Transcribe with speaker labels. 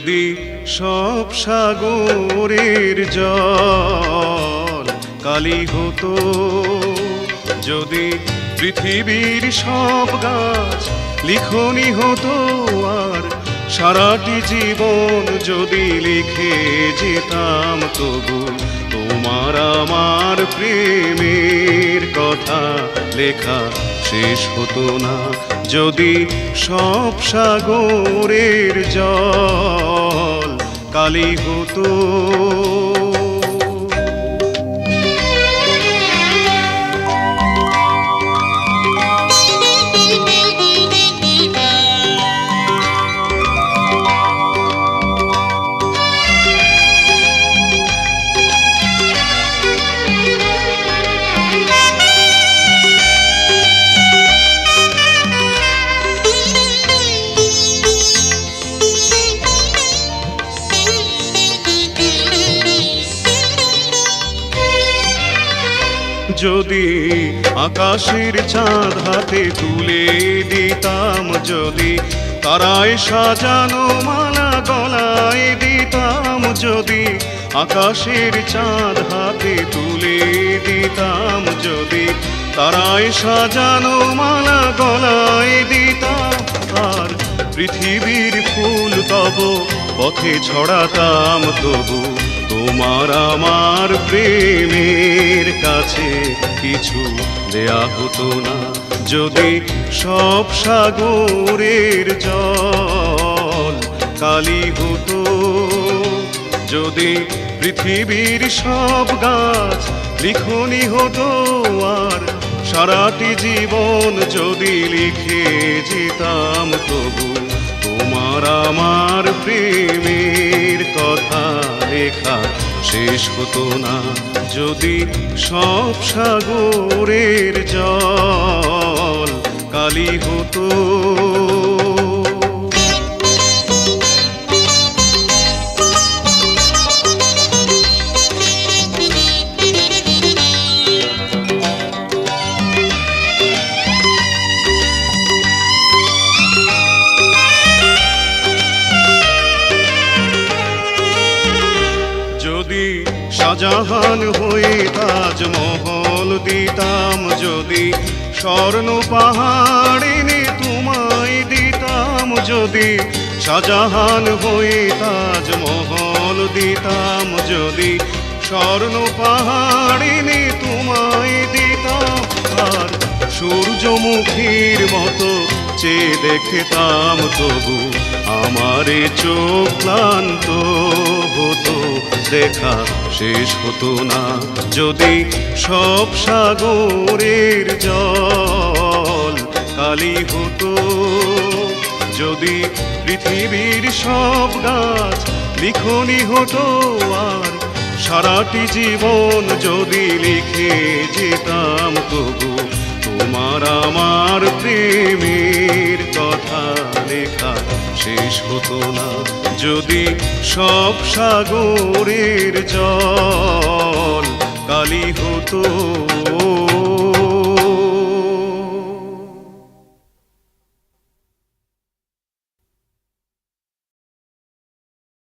Speaker 1: যদি সব সাগরের জল কালি হতো, যদি পৃথিবীর সব গাছ লিখনি হতো, আর সারাটি জীবন যদি লিখে যেতাম, তবু তোমার আমার প্রেমের কথা লেখা শেষ হতো না। যদি সব সাগরের জল কালি হতো। যদি আকাশের চাঁদ হাতে তুলে দিতাম, যদি তারায় সাজানো মালা গলায় দিতাম, যদি আকাশের চাঁদ হাতে তুলে দিতাম, যদি তারায় সাজানো মালা গলায় দিতাম, আর পৃথিবীর ফুল তব পথে ছড়াতাম, তবু তোমার আমার প্রেমের কাছে কিছু দেয়া হতো না। যদি সব সাগরের জল কালি হতো, যদি পৃথিবীর সব গাছ লিখনি হতো, আর সারাটি জীবন যদি লিখে যেতাম, তবু তোমার আমার প্রেমের কথা লেখা শেষ হতো না। যদি সব সাগরের জল কালি হতো। যদি শাহজাহান হয়ে তাজমহল দিতাম, যদি স্বর্ণ পাহাড় এনে তোমায় দিতাম, যদি শাহজাহান হয়ে তাজমহল দিতাম, যদি স্বর্ণ পাহাড় এনে তোমায় দিতাম, আর সূর্যমুখীর মতো চেয়ে দেখতাম, তবু আমারে চোখ ক্লান্ত হতো, দেখা শেষ হতো না। যদি সব সাগরের জল কালি হতো, যদি পৃথিবীর সব গাছ লিখনি হতো, আর সারাটি জীবন যদি লিখে যেতাম, তবু তোমার আমার প্রেমের কথা লেখা শেষ হতো না। যদি সব সাগরের জল কালি হতো।